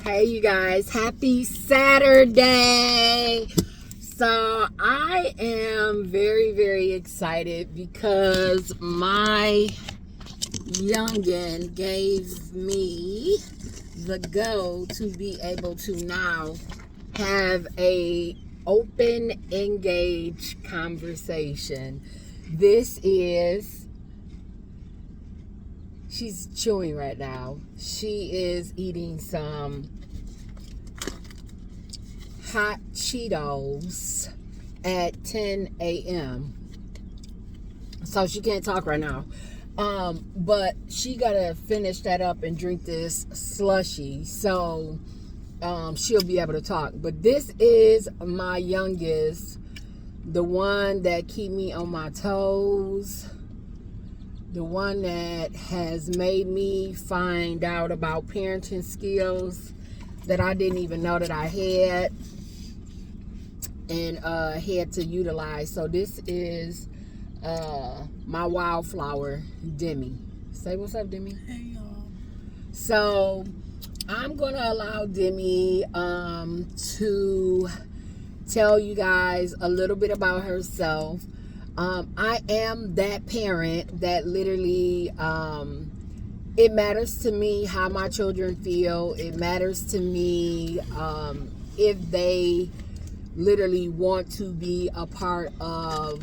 Hey, you guys, happy Saturday. So I am very, very excited because my youngin gave me the go to be able to now have a open, engaged conversation. She's chewing right now. She is eating some hot Cheetos at 10 a.m. So she can't talk right now. But she gotta finish that up and drink this slushy. So she'll be able to talk. But this is my youngest, the one that keep me on my toes, the one that has made me find out about parenting skills that I didn't even know that I had and had to utilize. So this is my wildflower, Demi. Say what's up, Demi. Hey, y'all. So I'm gonna allow Demi to tell you guys a little bit about herself. I am that parent that literally it matters to me how my children feel. It matters to me if they literally want to be a part of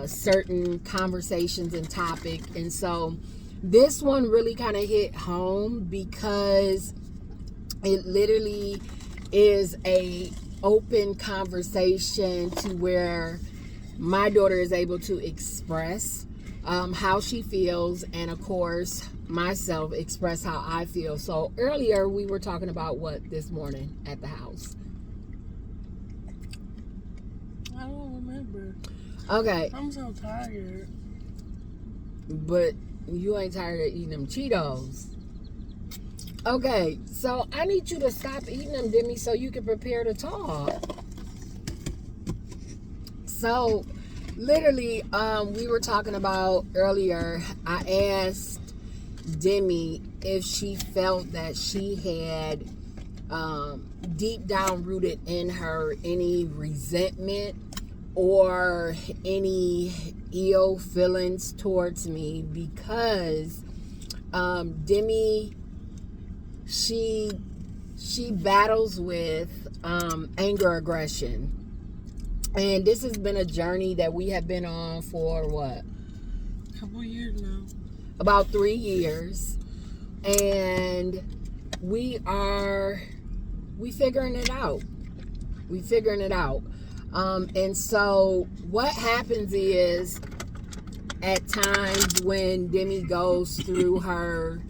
certain conversations and topic. And so this one really kind of hit home because it literally is a open conversation to where my daughter is able to express how she feels, and of course myself express how I feel. So earlier we were talking about what this morning at the house. I don't remember. Okay. I'm so tired. But you ain't tired of eating them Cheetos. Okay, so I need you to stop eating them, Demi, so you can prepare to talk. So, literally, we were talking about earlier, I asked Demi if she felt that she had deep down rooted in her any resentment or any ill feelings towards me, because Demi, she battles with anger aggression. And this has been a journey that we have been on for what? A couple years now. About 3 years. And we figuring it out. And so what happens is, at times when Demi goes through her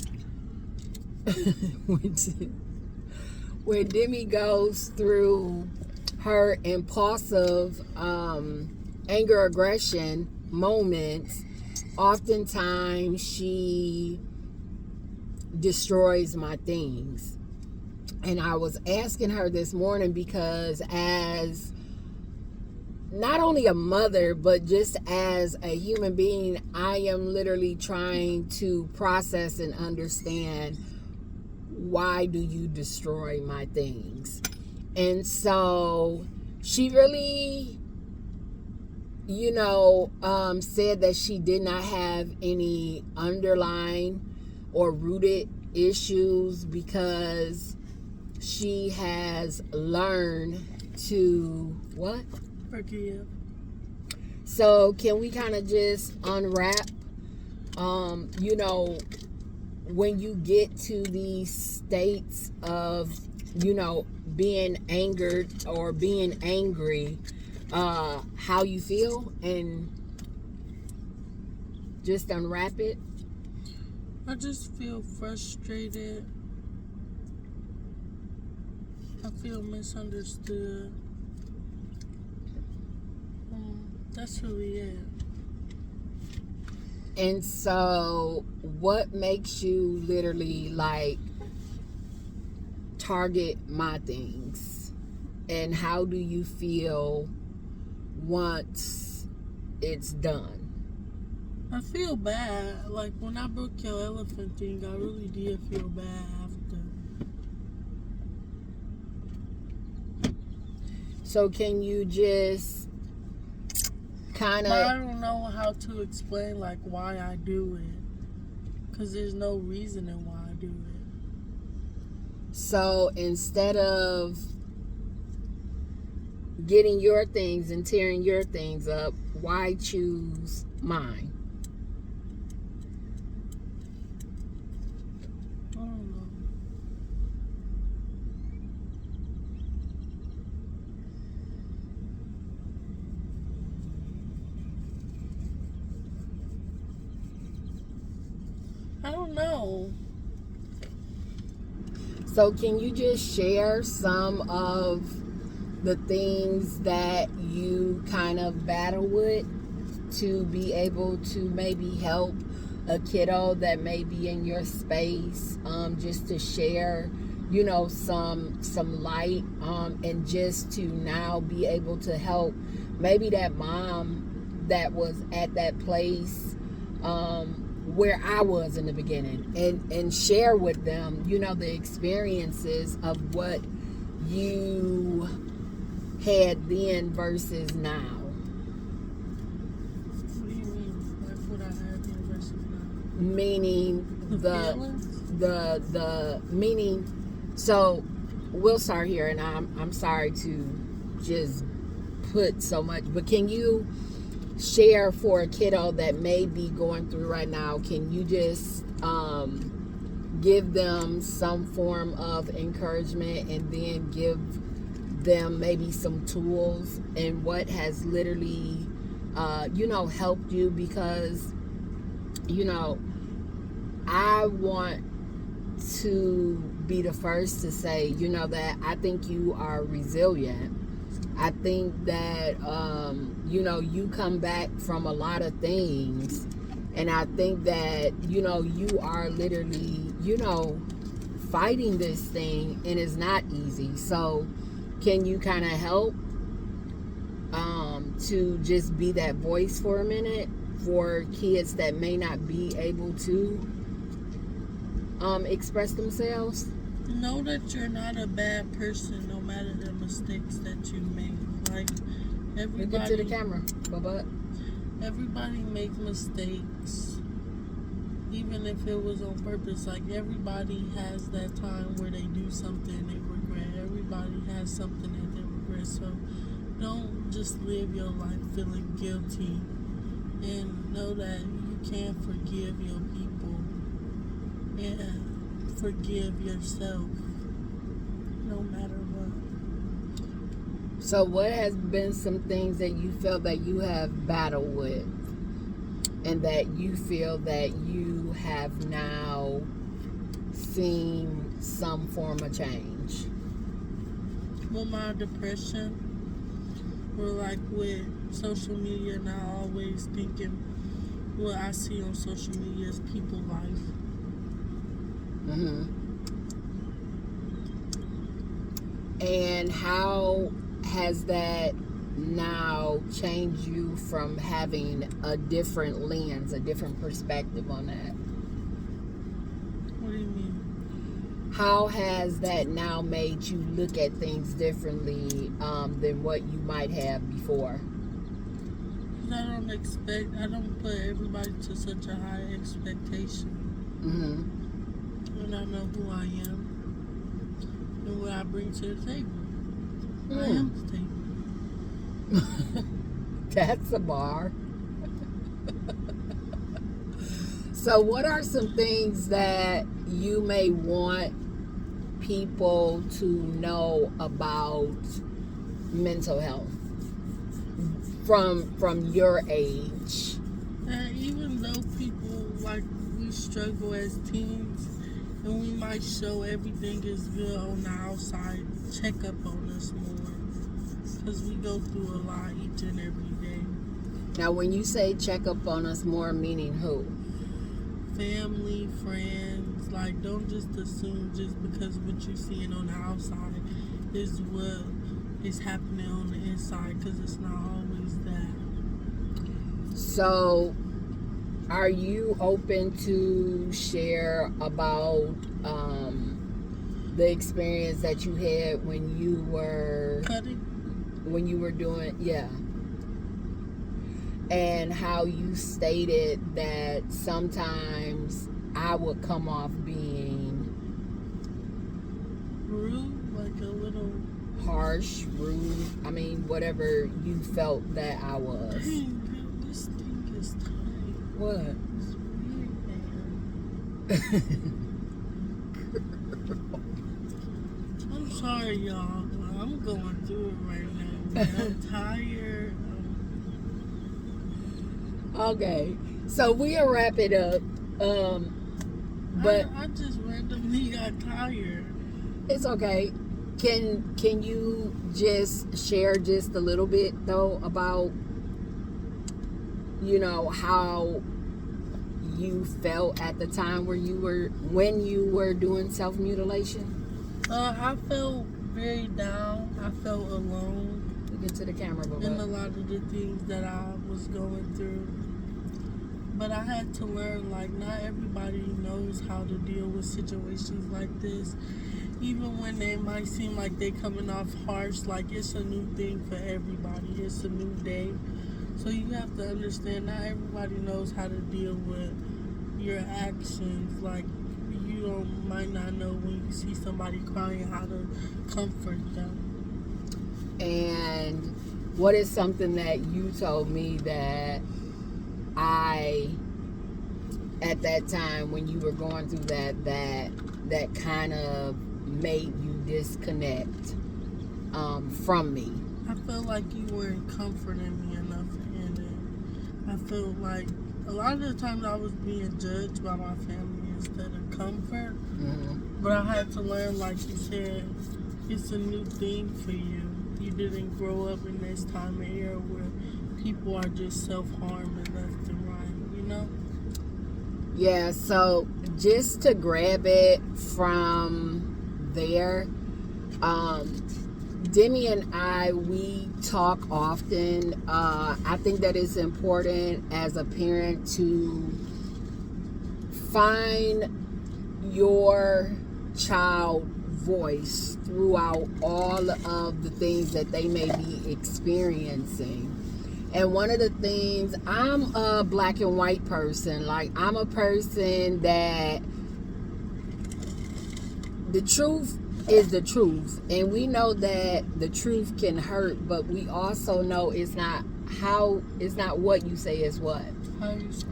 when Demi goes through her impulsive anger aggression moments, oftentimes she destroys my things. And I was asking her this morning because, as not only a mother, but just as a human being, I am literally trying to process and understand, why do you destroy my things? And so she really, said that she did not have any underlying or rooted issues because she has learned to what? Forgive. So can we kind of just unwrap, when you get to these states of, being angered or being angry, how you feel, and just unwrap it. I just feel frustrated. I feel misunderstood. That's really it. And so what makes you literally target my things, and how do you feel once it's done? I feel bad. Like, when I broke your elephant thing, I really did feel bad after. So can you just kind But I of, don't know how to explain like why I do it, because there's no reasoning why I do it. so instead of getting your things and tearing your things up, why choose mine? I don't know. I don't know. So can you just share some of the things that you kind of battle with to be able to maybe help a kiddo that may be in your space, just to share, you know, some light, and just to now be able to help maybe that mom that was at that place, where I was in the beginning, and share with them, you know, the experiences of what you had then versus now. What do you mean? Like what I had in versus now? Meaning The feelings? the meaning. So we'll start here, and I'm sorry to just put so much, but can you share for a kiddo that may be going through right now? Can you just give them some form of encouragement, and then give them maybe some tools and what has literally helped you? Because I want to be the first to say, that I think you are resilient. I think that you come back from a lot of things, and I think that you are literally fighting this thing, and it's not easy. So can you kind of help to just be that voice for a minute for kids that may not be able to express themselves? Know that you're not a bad person no matter the mistakes that you make. Like Look into the camera, Bubba. everybody make mistakes, even if it was on purpose. Like everybody has that time where they do something they regret. Everybody has something that they regret. So don't just live your life feeling guilty, and know that you can forgive your people and forgive yourself no matter what. So what has been some things that you felt that you have battled with, and that you feel that you have now seen some form of change? Well, my depression, or like with social media, not always thinking what I see on social media is people life. Mm-hmm. And how has that now changed you from having a different lens, a different perspective on that? What do you mean? How has that now made you look at things differently than what you might have before? Because I don't put everybody to such a high expectation. Mm-hmm. And I know who I am and what I bring to the table. I am the table. That's a bar. So what are some things that you may want people to know about mental health from your age? And even though people, like, we struggle as teens, and we might show everything is good on the outside, check up on us more, because we go through a lot each and every day. Now, when you say check up on us more, meaning who? Family, friends. Like, don't just assume just because what you're seeing on the outside is what is happening on the inside, because it's not always that. So, are you open to share about the experience that you had when you were Cutting? when you were doing, yeah. And how you stated that sometimes I would come off being rude, like a little harsh, rude. I mean, whatever you felt that I was. Dang, dude, this thing is tight. What? It's weird, man. I'm sorry, y'all, but I'm going through it right now. Man. I'm tired. Okay, so we'll wrap it up. But I just randomly got tired. it's okay. Can you just share just a little bit though about, you know, how you felt at the time when you were doing self-mutilation? I felt very down. I felt alone. Look into the camera, In a lot of the things that I was going through. But I had to learn, like, not everybody knows how to deal with situations like this. Even when they might seem like they're coming off harsh, like it's a new thing for everybody. It's a new day. So you have to understand, not everybody knows how to deal with your actions. Like, you might not know when you see somebody crying how to comfort them. And what is something that you told me that at that time when you were going through that kind of made you disconnect from me? I felt like you weren't comforting me enough, and I felt like a lot of the times I was being judged by my family instead of comfort. Mm-hmm. But I had to learn, like you said, it's a new thing for you. You didn't grow up in this time of era where people are just self-harming left and right, you know? Yeah, so just to grab it from there, Demi and I, we talk often. I think that it's important as a parent to find your child voice throughout all of the things that they may be experiencing. And one of the things, I'm a black and white person. Like, I'm a person that the truth is the truth. And we know that the truth can hurt, but we also know it's not what you say, is what. How you say?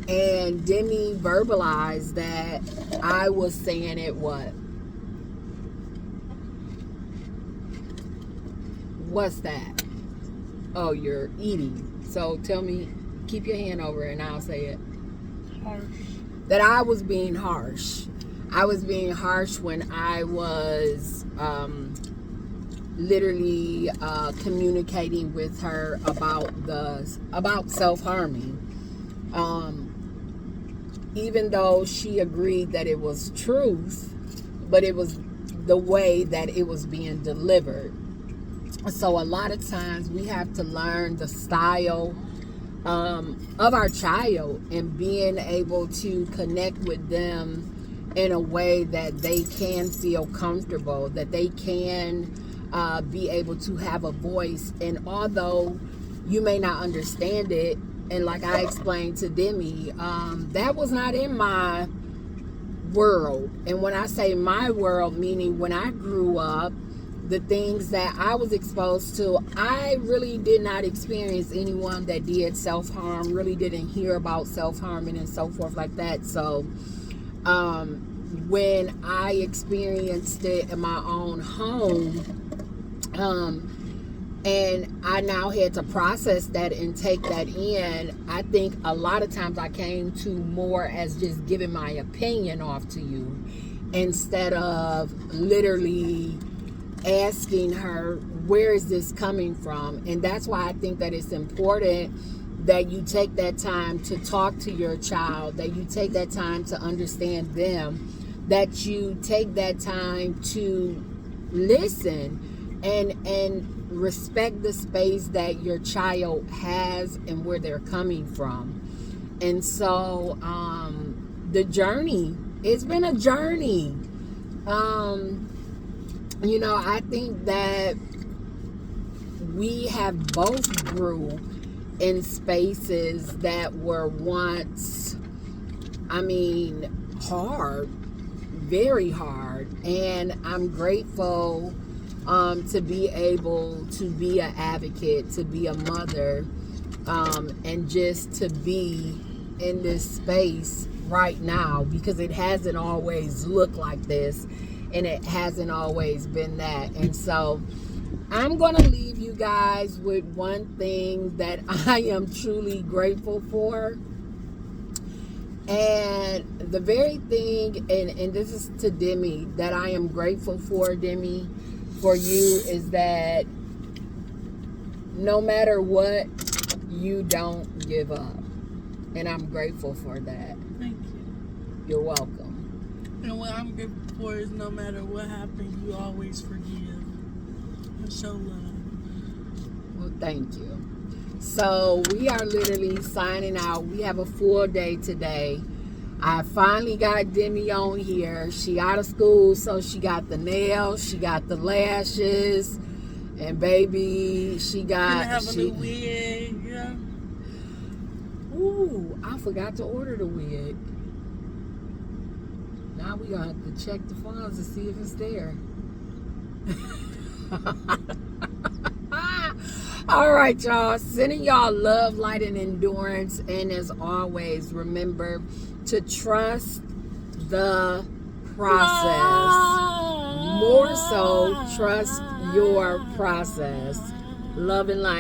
And Demi verbalized that I was saying it what? What's that? Oh, you're eating. So tell me, keep your hand over it and I'll say it. Harsh. That I was being harsh. I was being harsh when I was literally communicating with her about self-harming. Even though she agreed that it was truth, but it was the way that it was being delivered. So a lot of times we have to learn the style of our child and being able to connect with them in a way that they can feel comfortable, that they can be able to have a voice. And although you may not understand it, and like I explained to Demi, that was not in my world. And when I say my world, meaning when I grew up, the things that I was exposed to, I really did not experience anyone that did self-harm, really didn't hear about self-harming and so forth like that. So when I experienced it in my own home, and I now had to process that and take that in, I think a lot of times I came to more as just giving my opinion off to you instead of literally asking her, where is this coming from? And that's why I think that it's important that you take that time to talk to your child, that you take that time to understand them, that you take that time to listen and respect the space that your child has and where they're coming from. And so the journey, it's been a journey. You know, I think that we have both grew in spaces that were once, I mean, hard, very hard. And I'm grateful to be able to be an advocate, to be a mother, and just to be in this space right now, because it hasn't always looked like this, and it hasn't always been that. And so I'm going to leave you guys with one thing that I am truly grateful for. And the very thing, and this is to Demi, that I am grateful for, Demi, for you, is that no matter what, you don't give up. And I'm grateful for that. Thank you. You're welcome. And what I'm grateful for is no matter what happens, you always forgive and show love. Well, thank you. So we are literally signing out. We have a full day today. I finally got Demi on here. She out of school, so she got the nails, she got the lashes, and baby, she got. Gonna have a new wig. Yeah. Ooh, I forgot to order the wig. Now we gonna have to check the funds to see if it's there. All right, y'all. Sending y'all love, light, and endurance. And as always, remember to trust the process. More so, trust your process. Love and light.